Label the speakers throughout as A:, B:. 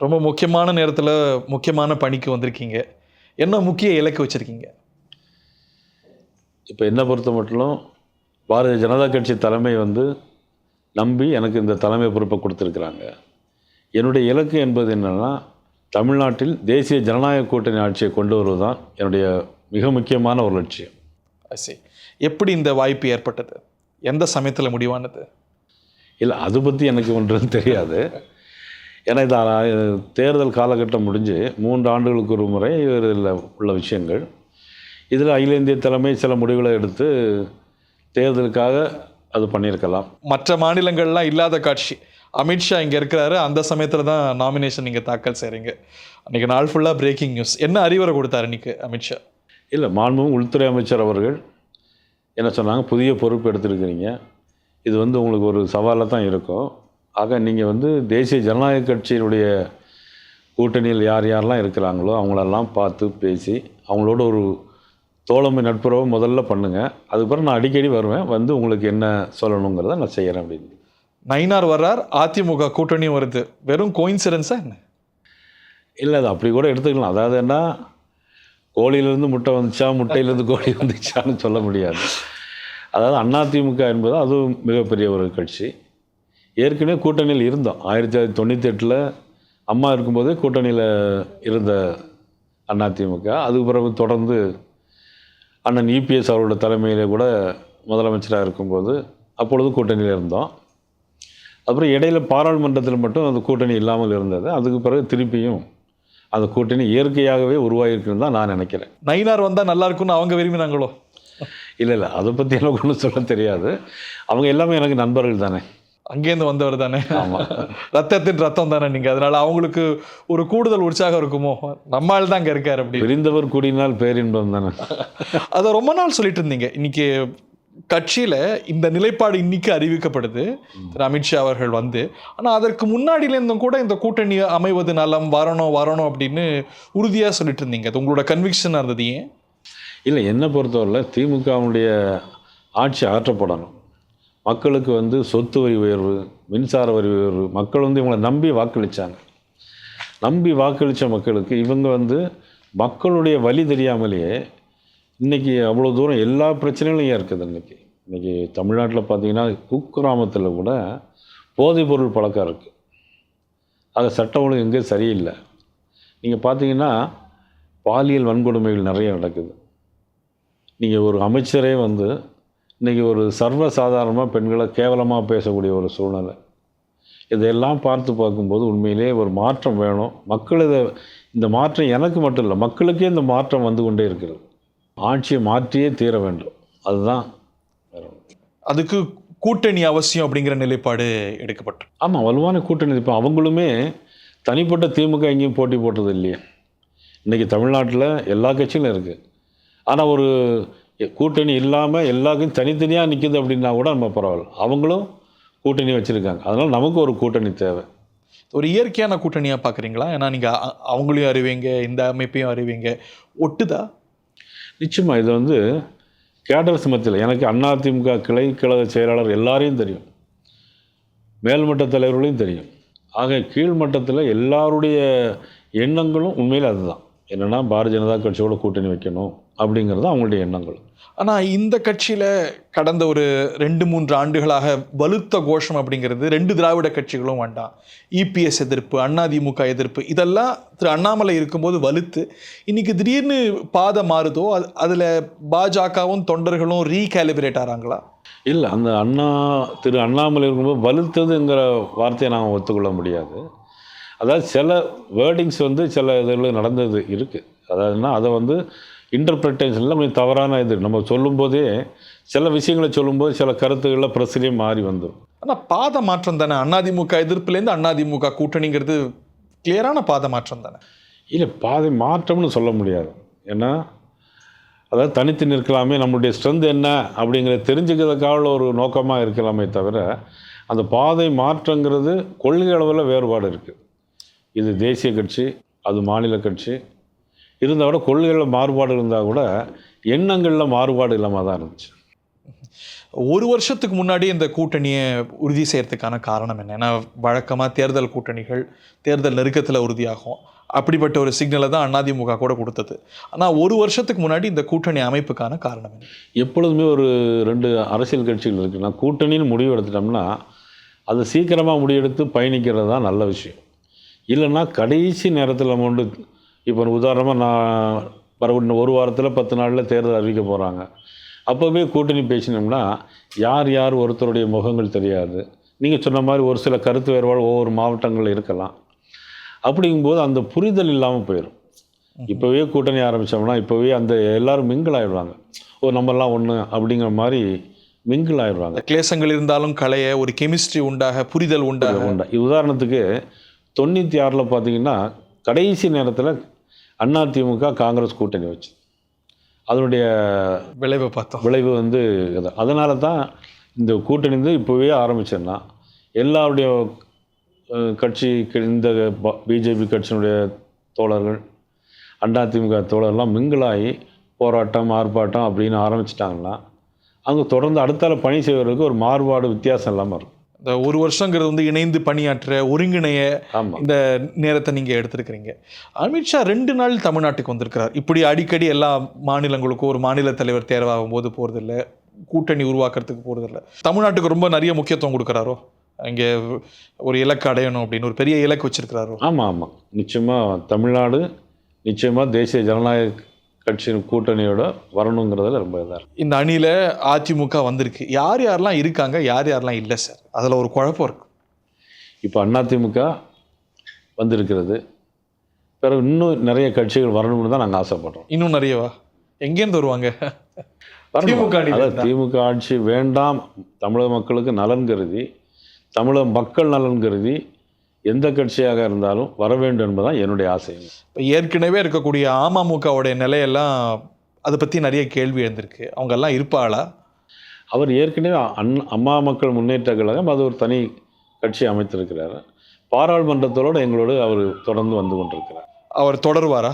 A: ரொம்ப முக்கியமான நேரத்தில் முக்கியமான பணிக்கு வந்திருக்கீங்க. என்ன முக்கிய இலக்கு வச்சுருக்கீங்க?
B: இப்போ என்னை பொறுத்த மட்டிலும் பாரதிய ஜனதா கட்சி தலைமை நம்பி எனக்கு இந்த தலைமை பொறுப்பை கொடுத்துருக்குறாங்க. என்னுடைய இலக்கு என்பது என்னென்னா, தமிழ்நாட்டில் தேசிய ஜனநாயக கூட்டணி ஆட்சியை கொண்டு வருவது தான் என்னுடைய மிக முக்கியமான ஒரு லட்சியம்.
A: சரி, எப்படி இந்த வாய்ப்பு ஏற்பட்டது? எந்த சமயத்தில் முடிவானது?
B: இல்லை, அது பற்றி எனக்கு ஒன்றும் தெரியாது. ஏன்னா இது தேர்தல் காலகட்டம் முடிஞ்சு 3 ஆண்டுகளுக்கு ஒரு முறை இதில் உள்ள விஷயங்கள். இதில் அகில இந்திய தலைமை சில முடிவுகளை எடுத்து தேர்தலுக்காக அது பண்ணியிருக்கலாம்.
A: மற்ற மாநிலங்கள்லாம் இல்லாத காட்சி. அமித்ஷா இங்கே இருக்கிறாரு, அந்த சமயத்தில் தான் நாமினேஷன் நீங்கள் தாக்கல் செய்கிறீங்க. அன்றைக்கி நாள் ஃபுல்லாக பிரேக்கிங் நியூஸ். என்ன அறிவுரை கொடுத்தாரு இன்றைக்கி அமித்ஷா?
B: இல்லை, மாண்புமிகு உள்துறை அமைச்சர் அவர்கள் என்ன சொன்னாங்க, புதிய பொறுப்பு எடுத்துருக்கிறீங்க, இது உங்களுக்கு ஒரு சவாலாக தான் இருக்கும். ஆக நீங்கள் தேசிய ஜனநாயக கட்சியினுடைய கூட்டணியில் யார் யாரெல்லாம் இருக்கிறாங்களோ அவங்களெல்லாம் பார்த்து பேசி அவங்களோட ஒரு தோழமை நட்புறவை முதல்ல பண்ணுங்கள். அதுக்கப்புறம் நான் அடிக்கடி வருவேன், உங்களுக்கு என்ன சொல்லணுங்கிறத நான் செய்கிறேன் அப்படின்னு.
A: நயினார் வர்றார், அதிமுக கூட்டணியும் வருது. வெறும் கோயின்சிடன்ஸா என்ன?
B: இல்லை, அது அப்படி கூட எடுத்துக்கலாம். அதாவது என்ன, கோழியிலேருந்து முட்டை வந்துச்சா, முட்டையிலேருந்து கோழி வந்துச்சான்னு சொல்ல முடியாது. அதாவது அதிமுக என்பது அதுவும் மிகப்பெரிய ஒரு கட்சி. ஏற்கனவே கூட்டணியில் இருந்தோம். 1998 அம்மா இருக்கும்போதே கூட்டணியில் இருந்த அதிமுக. அதுக்கு பிறகு தொடர்ந்து அண்ணன் இபிஎஸ் அவரோட தலைமையிலே கூட முதலமைச்சராக இருக்கும்போது அப்பொழுது கூட்டணியில் இருந்தோம். அப்புறம் இடையில் பாராளுமன்றத்தில் மட்டும் அந்த கூட்டணி இல்லாமல் இருந்தது. அதுக்கு பிறகு திருப்பியும் அந்த கூட்டணி இயற்கையாகவே உருவாகிருக்குன்னு தான் நான் நினைக்கிறேன்.
A: நயினார் வந்தால் நல்லா இருக்குன்னு அவங்க விரும்பினாங்களோ?
B: இல்லை, அதை பற்றி எனக்கு ஒன்றும் சொல்ல தெரியாது. அவங்க எல்லாமே எனக்கு நண்பர்கள் தானே,
A: அங்கேருந்து வந்தவர் தானே.
B: ஆமாம்,
A: ரத்தத்தின் ரத்தம் தானே நீங்கள். அதனால் அவங்களுக்கு ஒரு கூடுதல் உற்சாகம் இருக்குமோ, நம்மால் தான் அங்கே இருக்கார் அப்படி.
B: பிரிந்தவர் கூடினால் பேரின்பம் தானே.
A: அதை ரொம்ப நாள் சொல்லிட்டு இருந்தீங்க. இன்னைக்கு கட்சியில் இந்த நிலைப்பாடு இன்னைக்கு அறிவிக்கப்படுது, திரு அமித்ஷா அவர்கள் ஆனால் அதற்கு முன்னாடியிலேருந்தும் கூட இந்த கூட்டணி அமைவது நலம், வரணும் வரணும் அப்படின்னு உறுதியாக சொல்லிட்டு இருந்தீங்க. அது உங்களோட கன்விக்ஷனாக இருந்தது ஏன்?
B: இல்லை, என்னை பொறுத்தவரை திமுகவுடைய ஆட்சி ஆற்றப்படணும். மக்களுக்கு சொத்து வரி உயர்வு, மின்சார வரி உயர்வு, மக்கள் இவங்களை நம்பி வாக்களித்தாங்க. நம்பி வாக்களித்த மக்களுக்கு இவங்க மக்களுடைய வழி தெரியாமலேயே இன்றைக்கி அவ்வளோ தூரம் எல்லா பிரச்சனைகளும் இருக்குது. இன்றைக்கி தமிழ்நாட்டில் பார்த்திங்கன்னா குக்கிராமத்தில் கூட போதைப்பொருள் பழக்கம் இருக்குது. அது சட்டம் ஒழுங்கு எங்கே சரியில்லை. நீங்கள் பார்த்தீங்கன்னா பாலியல் வன்கொடுமைகள் நிறைய நடக்குது. நீங்கள் ஒரு அமைச்சரே இன்றைக்கி ஒரு சர்வசாதாரணமாக பெண்களை கேவலமாக பேசக்கூடிய ஒரு சூழ்நிலை. இதையெல்லாம் பார்க்கும்போது உண்மையிலே ஒரு மாற்றம் வேணும். மக்கள் இந்த மாற்றம் எனக்கு மட்டும் இல்லை, மக்களுக்கே இந்த மாற்றம் வந்து கொண்டே இருக்கிறது. ஆட்சியை மாற்றியே தீர வேண்டும். அதுதான்
A: அதுக்கு கூட்டணி அவசியம் அப்படிங்கிற நிலைப்பாடு எடுக்கப்பட்டு.
B: ஆமாம், வலுவான கூட்டணி. இப்போ அவங்களுமே தனிப்பட்ட திமுக எங்கேயும் போட்டி போட்டது இல்லையே. இன்றைக்கி தமிழ்நாட்டில் எல்லா கட்சியிலும் இருக்குது. ஆனால் ஒரு கூட்டணி இல்லாமல் எல்லாருக்கும் தனித்தனியாக நிற்கிது அப்படின்னா கூட நம்ம பரவாயில்ல. அவங்களும் கூட்டணி வச்சுருக்காங்க. அதனால் நமக்கு ஒரு கூட்டணி தேவை.
A: ஒரு இயற்கையான கூட்டணியாக பார்க்குறீங்களா? ஏன்னா நீங்கள் அவங்களையும் அறிவீங்க, இந்த அமைப்பையும் அறிவீங்க, ஒட்டுதா?
B: நிச்சயமாக இது கேடர்ஸ் மத்தியில் எனக்கு அதிமுக கிளை கழக செயலாளர் எல்லாரையும் தெரியும், மேல்மட்ட தலைவர்களையும் தெரியும். ஆக கீழ்மட்டத்தில் எல்லாருடைய எண்ணங்களும் உண்மையில் அதுதான். என்னென்னா பாரதிய ஜனதா கட்சியோட கூட்டணி வைக்கணும் அப்படிங்கிறது அவங்களுடைய எண்ணங்கள்.
A: ஆனால் இந்த கட்சியில் கடந்த ஒரு 2-3 ஆண்டுகளாக வலுத்த கோஷம் அப்படிங்கிறது 2 திராவிட கட்சிகளும் வேண்டாம். இபிஎஸ் எதிர்ப்பு, அதிமுக எதிர்ப்பு, இதெல்லாம் திரு அண்ணாமலை இருக்கும்போது வலுத்து இன்றைக்கி திடீர்னு பாதை மாறுதோ, அதில் பாஜகவும் தொண்டர்களும் ரீகேலிபிரேட் ஆகிறாங்களா?
B: இல்லை, அந்த திரு அண்ணாமலை இருக்கும்போது வலுத்ததுங்கிற வார்த்தையை நாம் ஒத்துக்கொள்ள முடியாது. அதாவது சில வேர்டிங்ஸ் சில இதில் நடந்தது இருக்குது. அதாவதுன்னா அதை இன்டர்பிரிட்டேஷனில் கொஞ்சம் தவறான இது நம்ம சொல்லும்போதே சில விஷயங்களை சொல்லும்போது சில கருத்துக்களில் பிரச்சனையே மாறி வந்துடும்.
A: ஆனால் பாத மாற்றம் தானே. அதிமுக எதிர்ப்புலேருந்து அதிமுக கூட்டணிங்கிறது கிளியரான பாத மாற்றம் தானே.
B: இல்லை, பாதை மாற்றம்னு சொல்ல முடியாது. ஏன்னா அதாவது தனித்து நிற்கலாமே, நம்மளுடைய ஸ்ட்ரென்த் என்ன அப்படிங்கிறத தெரிஞ்சுக்கிறதுக்காக ஒரு நோக்கமாக இருக்கலாமே தவிர அந்த பாதை மாற்றங்கிறது கொள்கை அளவில் வேறுபாடு இருக்குது. இது தேசிய கட்சி, அது மாநில கட்சி இருந்தால் கூட கொள்கைகளில் மாறுபாடு இருந்தால் கூட எண்ணங்களில் மாறுபாடு இல்லாமல் தான் இருந்துச்சு.
A: ஒரு வருஷத்துக்கு முன்னாடி இந்த கூட்டணியை உறுதி செய்யறதுக்கான காரணம் என்ன? ஏன்னா வழக்கமாக தேர்தல் கூட்டணிகள் தேர்தல் நெருக்கத்தில் உறுதியாகும். அப்படிப்பட்ட ஒரு சிக்னலை தான் அதிமுக கூட கொடுத்தது. ஆனால் ஒரு வருஷத்துக்கு முன்னாடி இந்த கூட்டணி அமைப்புக்கான காரணம் என்ன?
B: எப்பொழுதுமே ஒரு 2 அரசியல் கட்சிகள் இருக்குன்னா கூட்டணின்னு முடிவு எடுத்துட்டோம்னா அது சீக்கிரமாக முடிவெடுத்து பயணிக்கிறது தான் நல்ல விஷயம். இல்லைன்னா கடைசி நேரத்தில் நம்ம வந்து இப்போ உதாரணமாக நான் வரக்கூடிய ஒரு வாரத்தில் 10 நாளில் தேர்தல் அறிவிக்க போகிறாங்க. அப்போவே கூட்டணி பேசினோம்னா யார் யார் ஒருத்தருடைய முகங்கள் தெரியாது. நீங்கள் சொன்ன மாதிரி ஒரு சில கருத்து வேறுபாடு ஒவ்வொரு மாவட்டங்களில் இருக்கலாம். அப்படிங்கும்போது அந்த புரிதல் இல்லாமல் போயிடும். இப்போவே கூட்டணி ஆரம்பித்தோம்னா இப்போவே அந்த எல்லோரும் மிங்கிள் ஆகிடுவாங்க. நம்மெல்லாம் ஒன்று அப்படிங்கிற மாதிரி மிங்கிள் ஆகிடுவாங்க.
A: கிளேசங்கள் இருந்தாலும் கலைய ஒரு கெமிஸ்ட்ரி உண்டாக புரிதல் உண்டாக
B: உதாரணத்துக்கு 96 பார்த்தீங்கன்னா கடைசி நேரத்தில் அதிமுக காங்கிரஸ் கூட்டணி வச்சு அதனுடைய விளைவு வந்து அதனால தான் இந்த கூட்டணி வந்து இப்போவே ஆரம்பிச்சேன்னா எல்லாருடைய கட்சி இந்த பிஜேபி கட்சியினுடைய தோழர்கள் அதிமுக தோழர்லாம் மிங்கிளாகி போராட்டம் ஆர்ப்பாட்டம் அப்படின்னு ஆரம்பிச்சிட்டாங்கன்னா அவங்க தொடர்ந்து அடுத்தால பணி செய்வதற்கு ஒரு மாறுபாடு வித்தியாசம் இல்லாமல் இருக்கும்.
A: இந்த ஒரு வருஷங்கிறது வந்து இணைந்து பணியாற்ற ஒருங்கிணைய இந்த நேரத்தை நீங்கள் எடுத்திருக்கிறீங்க. அமித்ஷா 2 நாள் தமிழ்நாட்டுக்கு வந்திருக்கிறார். இப்படி அடிக்கடி எல்லா மாநிலங்களுக்கும் ஒரு மாநில தலைவர் தேர்வாகும் போது போகிறதில்ல, கூட்டணி உருவாக்குறதுக்கு போகிறதில்ல. தமிழ்நாட்டுக்கு ரொம்ப நிறைய முக்கியத்துவம் கொடுக்குறாரோ? இங்கே ஒரு இலக்கு அடையணும் அப்படின்னு ஒரு பெரிய இலக்கு வச்சிருக்கிறாரோ?
B: ஆமாம், நிச்சயமாக தமிழ்நாடு நிச்சயமாக தேசிய ஜனநாயக கட்சியின் கூட்டணியோட வரணுங்கிறதுல ரொம்ப இதாக இருக்குது.
A: இந்த அணியில் அதிமுக வந்திருக்கு. யார் யாரெல்லாம் இருக்காங்க, யார் யாரெல்லாம் இல்லை சார்? அதில் ஒரு குழப்பம் இருக்கு.
B: இப்போ அதிமுக வந்திருக்கிறது, பிறகு இன்னும் நிறைய கட்சிகள் வரணும்னு தான் நாங்கள் ஆசைப்படுறோம்.
A: இன்னும் நிறையவா? எங்கேருந்து வருவாங்க?
B: திமுக ஆட்சி வேண்டாம், தமிழக மக்களுக்கு நலன் கருதி, தமிழக மக்கள் நலன் கருதி எந்த கட்சியாக இருந்தாலும் வர வேண்டும் என்பதுதான் என்னுடைய ஆசை.
A: இப்போ ஏற்கனவே இருக்கக்கூடிய அமமுகவுடைய நிலையெல்லாம் அதை பற்றி நிறைய கேள்வி எழுந்திருக்கு. அவங்கெல்லாம் இருப்பாளா?
B: அவர் ஏற்கனவே அம்மா மக்கள் முன்னேற்ற கழகம் அது ஒரு தனி கட்சி அமைத்திருக்கிறார். பாராளுமன்றத்தோடு எங்களோடு அவர் தொடர்ந்து வந்து கொண்டிருக்கிறார்.
A: அவர் தொடருவாரா?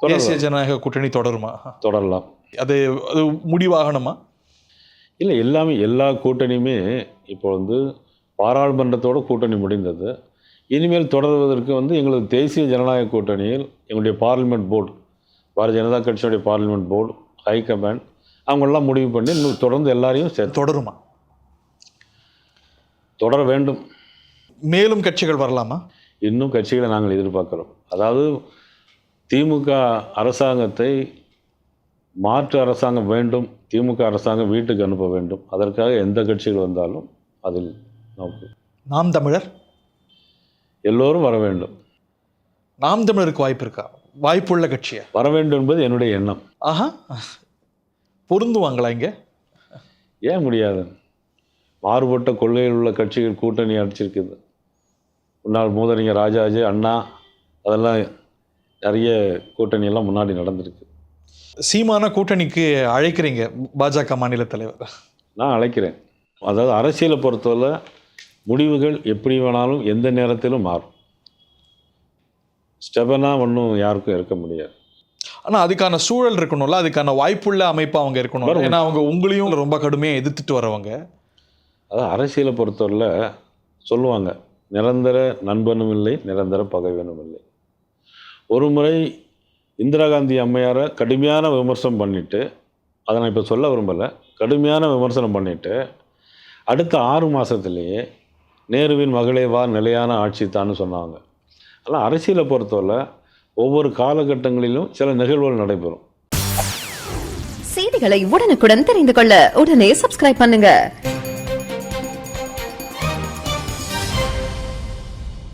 A: தேசிய ஜனநாயக கூட்டணி தொடருமா?
B: தொடரலாம்.
A: அது முடிவாகணுமா?
B: இல்லை, எல்லா கூட்டணியுமே இப்போ வந்து பாராளுமன்றத்தோடு கூட்டணி முடிந்தது. இனிமேல் தொடர்வதற்கு வந்து எங்களது தேசிய ஜனநாயக கூட்டணியில் எங்களுடைய பார்லிமெண்ட் போர்டு, பாரதிய ஜனதா கட்சியுடைய பார்லிமெண்ட் போர்டு, ஹைகமாண்ட் அவங்களெல்லாம் முடிவு பண்ணி இன்னும் தொடர்ந்து எல்லாரையும்
A: தொடருமா?
B: தொடர வேண்டும்.
A: மேலும் கட்சிகள் வரலாமா?
B: இன்னும் கட்சிகளை நாங்கள் எதிர்பார்க்கிறோம். அதாவது திமுக அரசாங்கத்தை மாற்று அரசாங்கம் வேண்டும், திமுக அரசாங்கம் வீட்டுக்கு அனுப்ப வேண்டும். அதற்காக எந்த கட்சிகள் வந்தாலும் அதில்
A: நாம் தமிழர்
B: எல்லோரும் வர வேண்டும்.
A: நாம் தமிழருக்கு வாய்ப்பு இருக்கா? வாய்ப்புள்ள கட்சியா
B: வர வேண்டும் என்பது என்னுடைய எண்ணம்.
A: ஆஹா, பொருந்துவாங்களா? இங்கே
B: ஏன் முடியாது? மாறுபட்ட கொள்கையில் உள்ள கட்சிகள் கூட்டணி அடிச்சிருக்குது. முன்னாள் மூதறிஞர் ராஜாஜி, அண்ணா, அதெல்லாம் நிறைய கூட்டணியெல்லாம் முன்னாடி நடந்திருக்கு.
A: சீமான கூட்டணிக்கு அழைக்கிறீங்க பாஜக மாநில தலைவர்?
B: நான் அழைக்கிறேன். அதாவது அரசியலை பொறுத்தவரை முடிவுகள் எப்படி வேணாலும் எந்த நேரத்திலும் மாறும். ஸ்டெபனாக ஒன்றும் யாருக்கும் இருக்க முடியாது.
A: ஆனால் அதுக்கான சூழல் இருக்கணும்ல, அதுக்கான வாய்ப்புள்ள அமைப்பு அவங்க இருக்கணும். ஏன்னா அவங்க உங்களையும் ரொம்ப கடுமையாக எதிர்த்துட்டு வரவங்க.
B: அதாவது அரசியலை பொறுத்தவரையில் சொல்லுவாங்க, நிரந்தர நண்பனும் இல்லை, நிரந்தர பகைவனும் இல்லை. ஒரு முறை இந்திரா காந்தி அம்மையாரை கடுமையான விமர்சனம் பண்ணிவிட்டு, அதை நான் இப்போ சொல்ல விரும்பலை, கடுமையான விமர்சனம் பண்ணிவிட்டு அடுத்த 6 மாதத்துலேயே நேருவின் மகளே வா நிலையான ஆட்சி தான்னு சொன்னாங்க. அதனால் அரசியலை பொறுத்தவரை ஒவ்வொரு காலகட்டங்களிலும் சில நிகழ்வுகள் நடைபெறும்.
C: செய்திகளை உடனுக்குடன் தெரிந்து கொள்ள உடனே சப்ஸ்கிரைப் பண்ணுங்க.